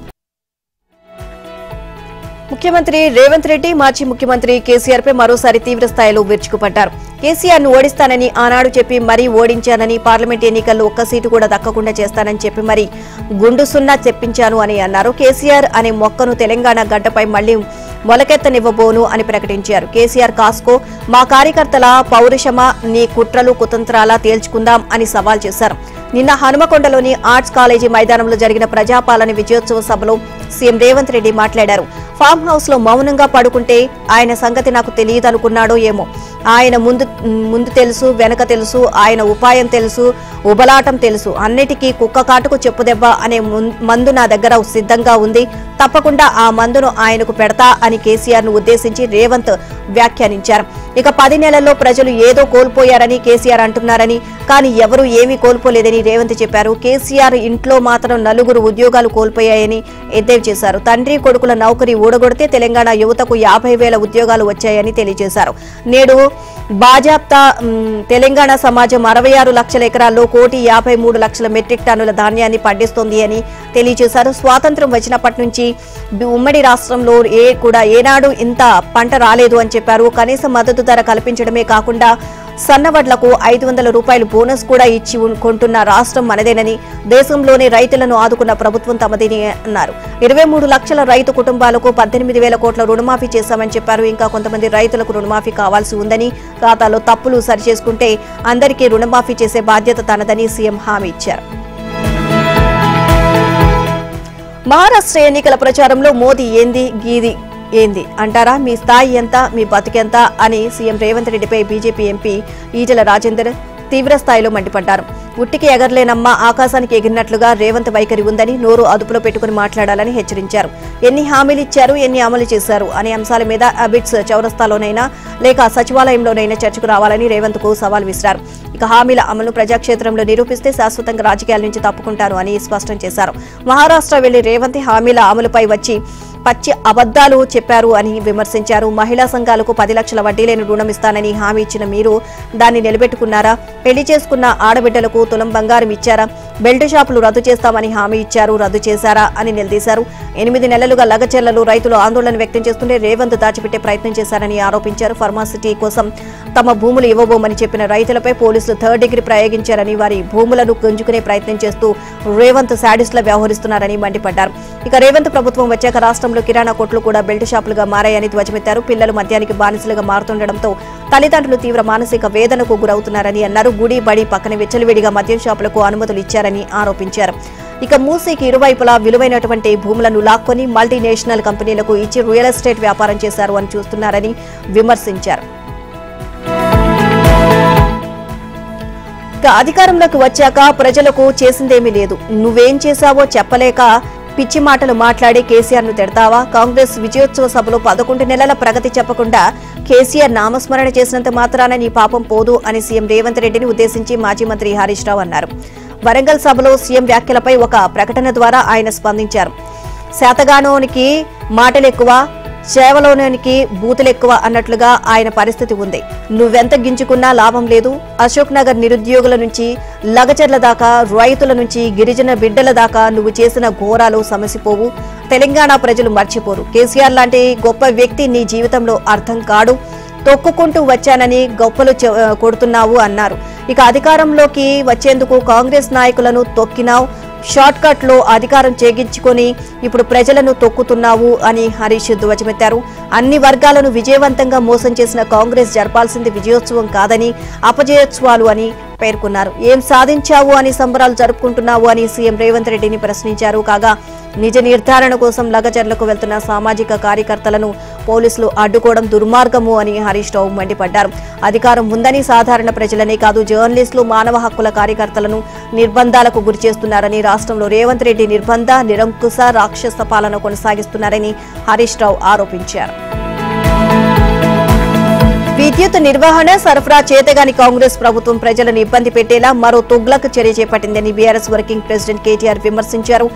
ముఖ్యమంత్రి రేవంత్ రెడ్డి మాజీ ముఖ్యమంత్రి కేసీఆర్ పై మరోసారి తీవ్ర స్థాయిలో విరుచుకుపడ్డారు. కేసీఆర్ ను ఓడిస్తానని ఆనాడు చెప్పి మరీ ఓడించానని, పార్లమెంట్ ఎన్నికల్లో ఒక్క సీటు కూడా దక్కకుండా చేస్తానని చెప్పి మరీ గుండు సున్నా చెప్పించాను అని అన్నారు. కేసీఆర్ అనే మొక్కను తెలంగాణ గడ్డపై మళ్లీ మొలకెత్తనివ్వబోను అని ప్రకటించారు. కేసీఆర్ కాస్కో, మా కార్యకర్తల పౌరుషమా, నీ కుట్రలు కుతంత్రాలా తేల్చుకుందాం అని సవాల్ చేశారు. నిన్న హనుమకొండలోని ఆర్ట్స్ కాలేజీ మైదానంలో జరిగిన ప్రజాపాలన విజయోత్సవ సభలో సీఎం రేవంత్ రెడ్డి మాట్లాడారు. ఫామ్ హౌస్ లో మౌనంగా పడుకుంటే ఆయన సంగతి నాకు తెలియదనుకున్నాడో ఏమో. ఆయన ముందు తెలుసు, వెనక తెలుసు, ఆయన ఉపాయం తెలుసు, ఉబలాటం తెలుసు. అన్నిటికీ కుక్క కాటుకు చెప్పుదెబ్బ అనే మందు నా దగ్గర సిద్ధంగా ఉంది. తప్పకుండా ఆ మందును ఆయనకు పెడతా అని కేసీఆర్ ను ఉద్దేశించి రేవంత్ వ్యాఖ్యానించారు. ఇక 10 నెలల్లో ప్రజలు ఏదో కోల్పోయారని కేసీఆర్ అంటున్నారని, కానీ ఎవరూ ఏమీ కోల్పోలేదని రేవంత్ చెప్పారు. కేసీఆర్ ఇంట్లో మాత్రం 4 ఉద్యోగాలు కోల్పోయాయని ఎద్దేవి చేశారు. తండ్రి కొడుకుల నౌకరీ ఊడగొడితే తెలంగాణ యువతకు 50,000 ఉద్యోగాలు వచ్చాయని తెలియజేశారు. నేడు బాజాప్తా తెలంగాణ సమాజం 66 లక్షల ఎకరాల్లో 1,53 లక్షల మెట్రిక్ టన్నుల ధాన్యాన్ని పండిస్తోంది అని తెలియజేశారు. స్వాతంత్ర్యం వచ్చినప్పటి నుంచి ఉమ్మడి రాష్ట్రంలో ఏనాడు ఇంత పంట రాలేదు అని చెప్పారు. కనీస మద్దతు ధర కల్పించడమే కాకుండా సన్నవడ్లకు 500 రూపాయలు బోనస్ కూడా ఇచ్చి కొంటున్న రాష్ట్రం మనదేనని, దేశంలోనే రైతులను ఆదుకున్న ప్రభుత్వం తమదని అన్నారు. 23 లక్షల రైతు కుటుంబాలకు 18,000 కోట్ల రుణమాఫీ చేశామని చెప్పారు. ఇంకా కొంతమంది రైతులకు రుణమాఫీ కావాల్సి ఉందని, ఖాతాలో తప్పులు సరిచేసుకుంటే అందరికీ రుణమాఫీ చేసే బాధ్యత తనదని సీఎం హామీ ఇచ్చారు. మహారాష్ట్ర ఎన్నికల ప్రచారంలో మోదీ ఏంది గీది ఏంది అంటారా, మీ స్థాయి ఎంత, మీ బతికెంత అని సీఎం రేవంత్ రెడ్డిపై బీజేపీ ఎంపీ ఈటెల రాజేందర్ తీవ్ర స్థాయిలో మండిపడ్డారు. ఉట్టికి ఎగరలేనమ్మ ఆకాశానికి ఎగిరినట్లుగా రేవంత్ వైఖరి ఉందని, నోరు అదుపులో పెట్టుకుని మాట్లాడాలని హెచ్చరించారు. ఎన్ని హామీలు ఇచ్చారు, ఎన్ని అమలు చేశారు అనే అంశాల మీద అబిడ్స్ చౌరస్తాలోనైనా లేక సచివాలయంలోనైనా చర్చకు రావాలని రేవంత్ కు సవాల్ విసిరారు. ఇక హామీల అమలు ప్రజాక్షేత్రంలో నిరూపిస్తే శాశ్వతంగా రాజకీయాల నుంచి తప్పుకుంటారు అని స్పష్టం చేశారు. మహారాష్ట్ర వెళ్లి రేవంత్ హామీల అమలుపై వచ్చి పచ్చి అబద్దాలు చెప్పారు అని విమర్శించారు. మహిళా సంఘాలకు 10 లక్షల వడ్డీ లేని రుణం ఇస్తానని హామీ ఇచ్చిన మీరు దాన్ని నిలబెట్టుకున్నారా? పెళ్లి చేసుకున్న ఆడబిడ్డలకు తులం బంగారం ఇచ్చారా? బెల్ట్ షాపులు రద్దు చేస్తామని హామీ ఇచ్చారు, రద్దు చేశారా అని నిలదీశారు. 8 నెలలుగా లగచెర్లలో రైతులు ఆందోళన వ్యక్తం చేస్తుంటే రేవంత్ దాచిపెట్టే ప్రయత్నం చేశారని ఆరోపించారు. ఫార్మాసిటీ కోసం తమ భూములు ఇవ్వబోమని చెప్పిన రైతులపై పోలీసులు 3rd డిగ్రీ ప్రయోగించారని, వారి భూములను గుంజుకునే ప్రయత్నం చేస్తూ రేవంత్ శాడిస్ట్లా వ్యవహరిస్తున్నారని మండిపడ్డారు. ఇక రేవంత్ ప్రభుత్వం వచ్చాక రాష్ట్రంలో కిరాణా కొట్లు కూడా బెల్ట్ షాపులుగా మారాయని ధ్వజమెత్తారు. పిల్లలు మద్యానికి బానిసలుగా మారుతుండటంతో తల్లిదండ్రులు తీవ్ర మానసిక వేదనకు గురవుతున్నారని అన్నారు. గుడి బడి పక్కన విచ్చలవిడిగా మద్యం షాపులకు అనుమతులు ఇచ్చారని ఆరోపించారు. ఇక మూసీకి ఇరువైపులా విలువైనటువంటి భూములను లాక్కొని మల్టీనేషనల్ కంపెనీలకు ఇచ్చి రియల్ ఎస్టేట్ వ్యాపారం చేశారు అని చూస్తున్నారని విమర్శించారు. ఇక అధికారంలోకి వచ్చాక ప్రజలకు చేసిందేమీ లేదు, నువ్వేం చేశావో చెప్పలేక పిచ్చి మాటలు మాట్లాడి కేసీఆర్ ను తిడతావా? కాంగ్రెస్ విజయోత్సవ సభలో 11 నెలల ప్రగతి చెప్పకుండా కేసీఆర్ నామస్మరణ చేసినంత మాత్రాన నీ పాపం పోదు అని సీఎం రేవంత్ రెడ్డిని ఉద్దేశించి మాజీ మంత్రి హరీష్ రావు అన్నారు. వరంగల్ సభలో సీఎం వ్యాఖ్యలపై ఒక ప్రకటన ద్వారా ఆయన స్పందించారు. శాతగానోనికి మాటలెక్కువ, సేవలోనికి బూతులెక్కువ అన్నట్లుగా ఆయన పరిస్థితి ఉంది. నువ్వెంత గింజుకున్నా లాభం లేదు. అశోక్ నగర్ నిరుద్యోగుల నుంచి లగచర్ల దాకా, రైతుల నుంచి గిరిజన బిడ్డల దాకా నువ్వు చేసిన ఘోరాలు సమసిపోవు. తెలంగాణ ప్రజలు మర్చిపోరు. కేసీఆర్ లాంటి గొప్ప వ్యక్తి నీ జీవితంలో అర్థం కాడు. తొక్కుకుంటూ వచ్చానని గొప్పలు కొడుతున్నావు అన్నారు. ఇక అధికారంలోకి వచ్చేందుకు కాంగ్రెస్ నాయకులను తొక్కినావు, షార్ట్ కట్ లో అధికారం చేగించుకొని ఇప్పుడు ప్రజలను తొక్కుతున్నావు అని హరీష్ ధ్వజమెత్తారు. అన్ని వర్గాలను విజయవంతంగా మోసం చేసిన కాంగ్రెస్ జరపాల్సింది విజయోత్సవం కాదని అపజయోత్సవాలు అని పేర్కొన్నారు. ఏం సాధించావు అని సంబరాలు జరుపుకుంటున్నావు అని సీఎం రేవంత్ రెడ్డిని ప్రశ్నించారు. కాగా నిజ నిర్ధారణ కోసం లగచర్లకు వెళ్తున్న సామాజిక కార్యకర్తలను పోలీసులు అడ్డుకోవడం దుర్మార్గము అని హరీష్ రావు మండిపడ్డారు. అధికారం ఉందని సాధారణ ప్రజలనే కాదు జర్నలిస్టులు, మానవ హక్కుల కార్యకర్తలను నిర్బంధాలకు గురి చేస్తున్నారని, రాష్ట్రంలో రేవంత్ రెడ్డి నిర్బంధ, నిరంకుశ, రాక్షస పాలన కొనసాగిస్తున్నారని హరీష్ రావు ఆరోపించారు. విద్యుత్ నిర్వహణ సరఫరా చేతగాని కాంగ్రెస్ ప్రభుత్వం ప్రజలను ఇబ్బంది పెట్టేలా మరో తుగ్లక్ చర్య చేపట్టిందని బీఆర్ఎస్ వర్కింగ్ ప్రెసిడెంట్ కేటీఆర్ విమర్శించారు.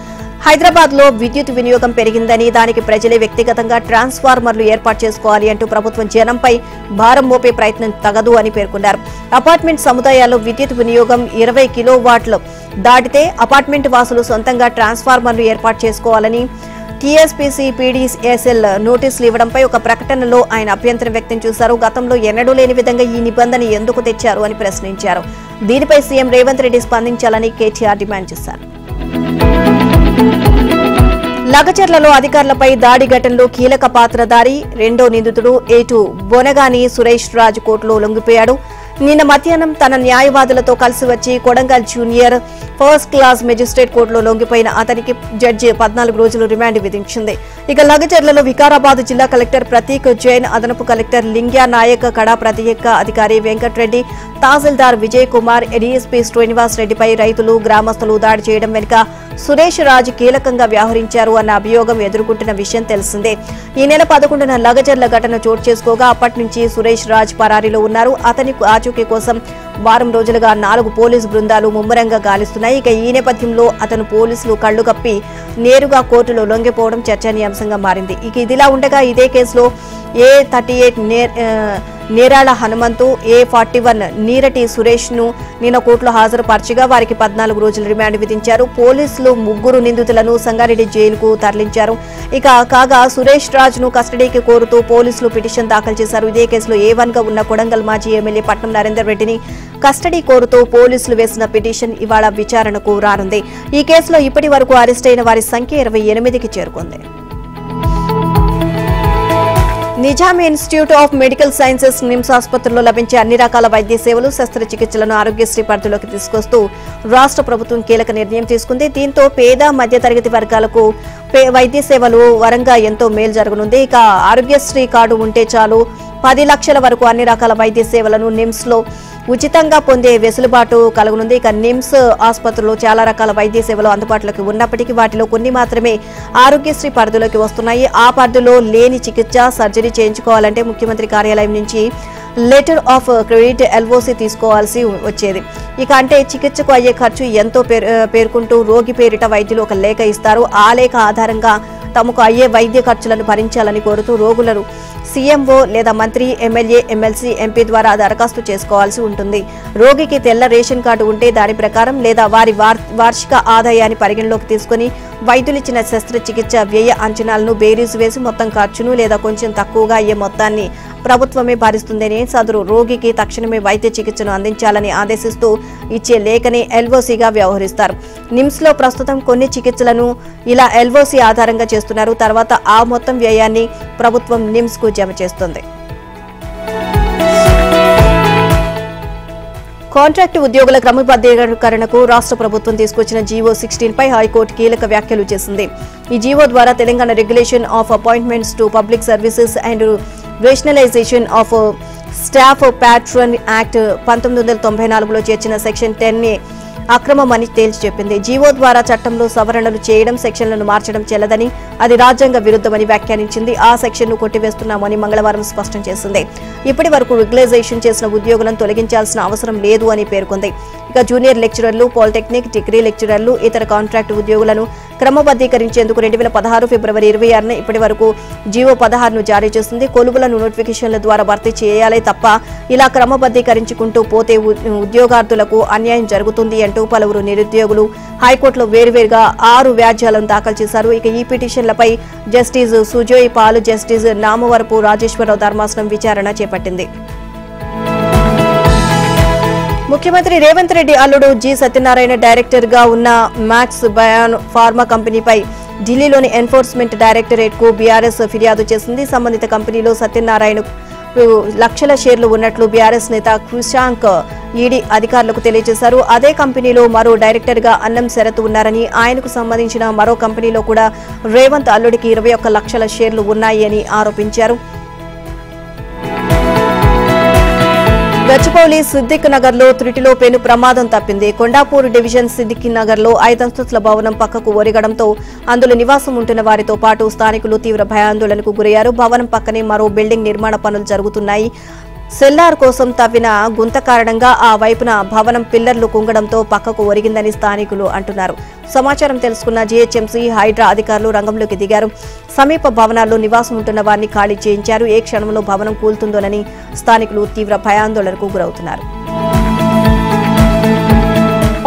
హైదరాబాద్ లో విద్యుత్ వినియోగం పెరిగిందని, దానికి ప్రజలే వ్యక్తిగతంగా ట్రాన్స్ఫార్మర్లు ఏర్పాటు చేసుకోవాలి అంటూ ప్రభుత్వం జనంపై భారం మోపే ప్రయత్నం తగదు అని పేర్కొన్నారు. అపార్ట్మెంట్ సముదాయాల్లో విద్యుత్ వినియోగం 20 కిలోవాట్లు దాటితే అపార్ట్మెంట్ వాసులు సొంతంగా ట్రాన్స్ఫార్మర్లు ఏర్పాటు చేసుకోవాలని టీఎస్పీసీ పీడీఎస్ఎల్ నోటీసులు ఇవ్వడంపై ఒక ప్రకటనలో ఆయన అభ్యంతరం వ్యక్తం చేశారు. గతంలో ఎన్నడూ లేని విధంగా ఈ నిబంధన ఎందుకు తెచ్చారు అని ప్రశ్నించారు. దీనిపై సీఎం రేవంత్ రెడ్డి స్పందించాలని కేటీఆర్ డిమాండ్ చేశారు. లగచర్లలో అధికారులపై దాడి ఘటనలో కీలక పాత్రధారి రెండో నిందితుడు ఏటు బొనగాని సురేష్ రాజ్ కోర్టులో లొంగిపోయాడు. నిన్న మధ్యాహ్నం తన న్యాయవాదులతో కలిసి వచ్చి Kodangal junior first class magistrate కోర్టులో లొంగిపోయిన అతనికి జడ్జి 14 రోజులు రిమాండ్ విధించింది. ఇక లగచర్లలో వికారాబాద్ జిల్లా కలెక్టర్ ప్రతీక్ జైన్, అదనపు కలెక్టర్ లింగ్యా నాయక్, కడా ప్రత్యేక అధికారి వెంకట్రెడ్డి, తహసీల్దార్ విజయ్ కుమార్, డీఎస్పీ శ్రీనివాస్ రెడ్డిపై రైతులు, గ్రామస్తులు దాడి చేయడం వెనుక సురేష్ రాజ్ కీలకంగా వ్యవహరించారు అన్న అభియోగం ఎదుర్కొంటున్న విషయం తెలిసిందే. ఈ నెల 11న లగచర్ల ఘటన చోటు చేసుకోగా అప్పటి నుంచి సురేష్ రాజ్ పరారీలో ఉన్నారు. అతని ఆచూకీ కోసం వారం రోజులుగా 4 పోలీసు బృందాలు ముమ్మరంగా గాలిస్తున్నాయి. ఇక ఈ నేపథ్యంలో అతను పోలీసులు కళ్లు కప్పి నేరుగా కోర్టులో లొంగిపోవడం చర్చనీయాంశంగా మారింది. ఇక ఇదిలా ఉండగా ఇదే కేసులో A38 నేరాల హనుమంతు, A41 నీరటి సురేష్ ను నిన్న కోర్టులో హాజరుపరచగా వారికి 14 రోజుల రిమాండ్ విధించారు. పోలీసులు 3 నిందితులను సంగారెడ్డి జైలుకు తరలించారు. కాగా సురేష్ రాజ్ ను కస్టడీకి కోరుతూ పోలీసులు పిటిషన్ దాఖలు చేశారు. ఇదే కేసులో A1 గా ఉన్న కొడంగల్ మాజీ ఎమ్మెల్యే పట్నం నరేందర్ రెడ్డిని కస్టడీ కోరుతూ పోలీసులు వేసిన పిటిషన్ ఇవాళ విచారణకు రానుంది. ఈ కేసులో ఇప్పటి వరకు అరెస్ట్ అయిన వారి సంఖ్య 28కి చేరుకుంది. Nizam institute of medical sciences NIMS ఆసుపత్రిలో లభించే అన్ని రకాల వైద్య సేవలు, శస్త్రచికిత్సలను ఆరోగ్యశ్రీ పరిధిలోకి తీసుకొస్తూ రాష్ట్ర ప్రభుత్వం కీలక నిర్ణయం తీసుకుంది. దీంతో పేద మధ్యతరగతి వర్గాలకు వైద్య సేవలు వరంగా ఎంతో మేలు జరగనుంది. ఆరోగ్యశ్రీ కార్డు ఉంటే చాలు 10 లక్షల వరకు అన్ని రకాల వైద్య సేవలను నిమ్స్ లో ఉచితంగా పొందే వెసులుబాటు కలుగునుంది. నిమ్స్ ఆసుపత్రిలో చాలా రకాల వైద్య సేవలు అందుబాటులోకి ఉన్నప్పటికీ వాటిలో కొన్ని మాత్రమే ఆరోగ్యశ్రీ పరిధిలోకి వస్తున్నాయి. ఆ పరిధిలో లేని చికిత్స, సర్జరీ చేయించుకోవాలంటే ముఖ్యమంత్రి కార్యాలయం నుంచి లెటర్ ఆఫ్ క్రెడిట్ LOC తీసుకోవాల్సి వచ్చేది. అంటే చికిత్సకు అయ్యే ఖర్చు ఎంతో పేర్కొంటూ రోగి పేరిట వైద్యులు ఒక లేఖ ఇస్తారు. ఆ లేఖ ఆధారంగా తమకు అయ్యే వైద్య ఖర్చులను భరించాలని కోరుతూ రోగులను CMO లేదా మంత్రి, ఎమ్మెల్యే, MLC, MP ద్వారా దరఖాస్తు చేసుకోవాల్సి ఉంటుంది. రోగికి తెల్ల రేషన్ కార్డు ఉంటే దాని ప్రకారం లేదా వారి వార్షిక ఆదాయాన్ని పరిగణలోకి తీసుకుని వైద్యులిచ్చిన శస్త్రచికిత్స వ్యయ అంచనాలను బేరీజు వేసి మొత్తం ఖర్చును లేదా కొంచెం తక్కువగా అయ్యే మొత్తాన్ని ప్రభుత్వమే భరిస్తుందని సదరు రోగికి తక్షణమే వైద్య చికిత్సను అందించాలని ఆదేశిస్తూ ఇచ్చే లేఖని LOCగా వ్యవహరిస్తారు. నిమ్స్ లో ప్రస్తుతం కొన్ని చికిత్సలను ఇలా LOC ఆధారంగా చేస్తున్నారు. తర్వాత ఆ మొత్తం వ్యయాన్ని ప్రభుత్వం నిమ్స్ కు జమ చేస్తుంది. కాంట్రాక్టు ఉద్యోగుల క్రమబద్ధీకరణకు రాష్ట్ర ప్రభుత్వం తీసుకొచ్చిన జీవో 16 పై హైకోర్టు కీలక వ్యాఖ్యలు చేసింది. ఈ జీవో ద్వారా Telangana regulation of appointments to public services and rationalisation of staff pattern act 1994లో చేర్చిన సెక్షన్ 10 అక్రమమని తేల్చి చెప్పింది. జీవో ద్వారా చట్టంలో సవరణలు చేయడం, సెక్షన్లను మార్చడం చెల్లదని, అది రాజ్యాంగ విరుద్ధమని వ్యాఖ్యానించింది. ఆ సెక్షన్ను కొట్టివేస్తున్నామని మంగళవారం స్పష్టం చేసింది. ఇప్పటి వరకు రెగ్యులైజేషన్ చేసిన ఉద్యోగులను తొలగించాల్సిన అవసరం లేదు అని పేర్కొంది. జూనియర్ లెక్చరర్లు, పాలిటెక్నిక్, డిగ్రీ లెక్చరర్లు, ఇతర కాంట్రాక్టు ఉద్యోగులను క్రమబద్ధీకరించేందుకు 2016 ఫిబ్రవరి 26న ఇప్పటి వరకు జీవో 16ను జారీ చేసింది. కొలువులను నోటిఫికేషన్ల ద్వారా భర్తీ చేయాలే తప్ప ఇలా క్రమబద్ధీకరించుకుంటూ పోతే ఉద్యోగార్థులకు అన్యాయం జరుగుతుంది అంటూ పలువురు నిరుద్యోగులు హైకోర్టులో వేర్వేరుగా 6 వ్యాజ్యాలను దాఖలు చేశారు. ఈ పిటిషన్లపై జస్టిస్ సుజోయ్ పాల్, జస్టిస్ నామవరపు రాజేశ్వరరావు ధర్మాసనం విచారణ చేపట్టింది. ముఖ్యమంత్రి రేవంత్ రెడ్డి అల్లుడు జి సత్యనారాయణ డైరెక్టర్ గా ఉన్న మ్యాక్స్ బయాన్ ఫార్మా కంపెనీపై ఢిల్లీలోని ఎన్ఫోర్స్మెంట్ డైరెక్టరేట్ కు బీఆర్ఎస్ ఫిర్యాదు చేసింది. సంబంధిత కంపెనీలో సత్యనారాయణ లక్షల షేర్లు ఉన్నట్లు బీఆర్ఎస్ నేత కృషాంక్ ఈడీ అధికారులకు తెలియజేశారు. అదే కంపెనీలో మరో డైరెక్టర్ గా అన్నం శరత్ ఉన్నారని, ఆయనకు సంబంధించిన మరో కంపెనీలో కూడా రేవంత్ అల్లుడికి 21 లక్షల షేర్లు ఉన్నాయి అని ఆరోపించారు. గచ్చిబౌలి సిద్దిక్ నగర్ లో త్రుటిలో పెను ప్రమాదం తప్పింది. కొండాపూర్ డివిజన్ సిద్దిక్ నగర్ లో 5 అంతస్తుల భవనం పక్కకు ఒరిగడంతో అందులో నివాసం ఉంటున్న వారితో పాటు స్థానికులు తీవ్ర భయాందోళనకు గురయ్యారు. భవనం పక్కనే మరో బిల్డింగ్ నిర్మాణ పనులు జరుగుతున్నాయి. సెల్లార్ కోసం తవ్విన గుంత కారణంగా ఆ వైపున భవనం పిల్లర్లు కుంగడంతో పక్కకు ఒరిగిందని స్థానికులు అంటున్నారు. సమాచారం తెలుసుకున్న GHMC, హైడ్రా అధికారులు రంగంలోకి దిగారు. సమీప భవనాల్లో నివాసం ఉంటున్న వారిని ఖాళీ చేయించారు. ఏ క్షణంలో భవనం కూలుతుందోనని స్థానికులు తీవ్ర భయాందోళనకు గురవుతున్నారు.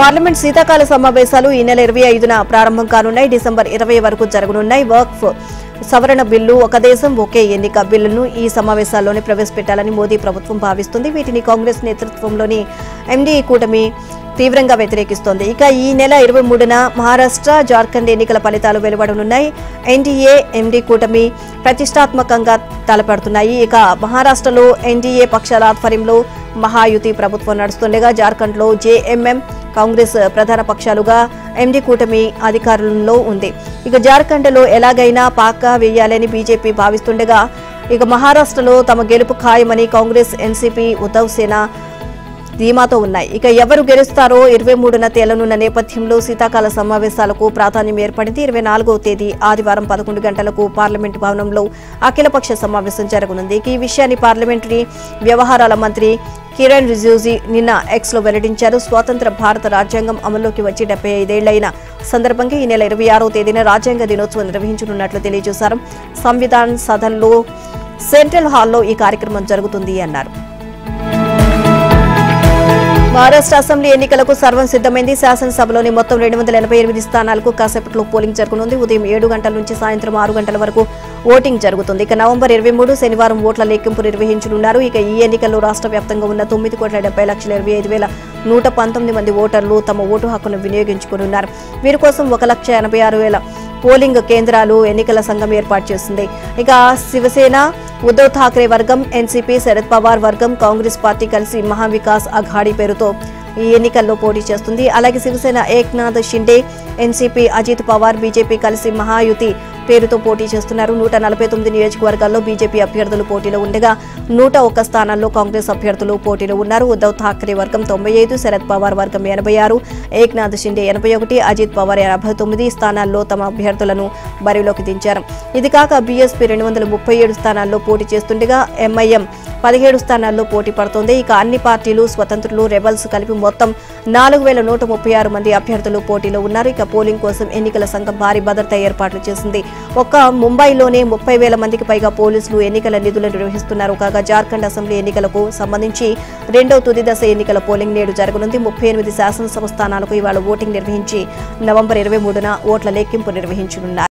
పార్లమెంట్ శీతాకాల సమావేశాలు ఈ నెల 25న ప్రారంభం కానున్నాయి. డిసెంబర్ 20 వరకు జరగనున్నాయి. వక్ఫ్ సవరణ బిల్లు, ఒక దేశం ఒకే ఎన్నిక బిల్లును ఈ సమావేశాల్లోనే ప్రవేశపెట్టాలని మోదీ ప్రభుత్వం భావిస్తుంది. వీటిని కాంగ్రెస్ నేతృత్వంలోని MDE కూటమి తీవ్రంగా వ్యతిరేకిస్తోంది. ఈ నెల 23న మహారాష్ట్ర, జార్ఖండ్ ఎన్నికల ఫలితాలు వెలువడనున్నాయి. NDA, MD కూటమి ప్రతిష్టాత్మకంగా తలపడుతున్నాయి. మహారాష్ట్రలో NDA పక్షాల ఆధ్వర్యంలో మహాయుతి ప్రభుత్వం నడుస్తుండగా జార్ఖండ్లో JMM, కాంగ్రెస్ ప్రధాన పక్షాలుగా MD కూటమి అధికారంలో ఉంది. జార్ఖండ్లో ఎలాగైనా పాకా వేయాలని బీజేపీ భావిస్తుండగా మహారాష్ట్రలో తమ గెలుపు ఖాయమని కాంగ్రెస్, NCP, ఉద్ధవ్ సేన ధీమాతో ఉన్నాయి. ఎవరు గెలుస్తారో 23న తేలనున్న నేపథ్యంలో శీతాకాల సమావేశాలకు ప్రాధాన్యం ఏర్పడింది. 24వ తేదీ ఆదివారం 11 గంటలకు పార్లమెంటు భవనంలో అఖిలపక్ష సమావేశం జరగనుంది. ఈ విషయాన్ని పార్లమెంటరీ వ్యవహారాల మంత్రి కిరణ్ రిజిజు నిన్న ఎక్స్లో వెల్లడించారు. స్వతంత్ర భారత రాజ్యాంగం అమల్లోకి వచ్చి 75 ఏళ్లైన సందర్భంగా ఈ నెల 26వ తేదీన రాజ్యాంగ దినోత్సవం నిర్వహించనున్నట్లు తెలియజేశారు. సంవిధాన్ సదన్లో సెంట్రల్ హాల్లో ఈ కార్యక్రమం జరుగుతుంది అన్నారు. మహారాష్ట్ర అసెంబ్లీ ఎన్నికలకు సర్వం సిద్దమైంది. శాసనసభలోని మొత్తం 288 స్థానాలకు కాసేపట్లో పోలింగ్ జరగనుంది. ఉదయం 7 గంటల నుంచి సాయంత్రం 6 గంటల వరకు ఓటింగ్ జరుగుతుంది. ఇక నవంబర్ 23 శనివారం ఓట్ల లెక్కింపు నిర్వహించనున్నారు. ఇక ఈ ఎన్నికల్లో రాష్ట్ర వ్యాప్తంగా ఉన్న 9,70,25,119 మంది ఓటర్లు తమ ఓటు హక్కును వినియోగించుకున్నారు. వీరి కోసం 1,86,000 పోలింగ్ కేంద్రాలు ఎన్నికల సంఘం ఏర్పాటు చేసింది. ఇక శివసేన, ఉద్దవ్ ఠాక్రే వర్గం, ఎన్సీపీ, శరద్ పవార్ వర్గం, కాంగ్రెస్ పార్టీ కలిసి మహావికాస్ అఘాడీ పేరుతో ఈ ఎన్నికల్లో పోటీ చేస్తుంది. అలాగే శివసేన ఏక్నాథ్ షిండే, ఎన్సీపీ అజిత్ పవార్, బీజేపీ కలిసి మహాయుతి పేరుతో పోటీ చేస్తున్నారు. 149 నియోజకవర్గాల్లో బీజేపీ అభ్యర్థులు పోటీలో ఉండగా 101 స్థానాల్లో కాంగ్రెస్ అభ్యర్థులు పోటీలో ఉన్నారు. ఉద్దవ్ ఠాక్రే వర్గం 95, శరద్ పవార్ వర్గం 86, ఏక్నాథ్ షిండే 81, అజిత్ పవార్ 89 స్థానాల్లో తమ అభ్యర్థులను బరిలోకి దించారు. ఇది కాక బీఎస్పీ 237 స్థానాల్లో పోటీ చేస్తుండగా ఎంఐఎం 17 స్థానాల్లో పోటీ పడుతోంది. ఇక అన్ని పార్టీలు, స్వతంత్రులు, రెబల్స్ కలిపి మొత్తం 4,136 మంది అభ్యర్థులు పోటీలో ఉన్నారు. ఇక పోలింగ్ కోసం ఎన్నికల సంఘం భారీ భద్రతా ఏర్పాట్లు చేసింది. ఒక్క ముంబైలోనే 30,000 మందికి పైగా పోలీసులు ఎన్నికల విధులు నిర్వహిస్తున్నారు. కాగా జార్ఖండ్ అసెంబ్లీ ఎన్నికలకు సంబంధించి రెండవ తుది దశ ఎన్నికల పోలింగ్ నేడు జరగనుంది. 38 శాసనసభ స్థానాలకు ఇవాళ ఓటింగ్ నిర్వహించి నవంబర్ 23న ఓట్ల లెక్కింపు నిర్వహించనున్నారు.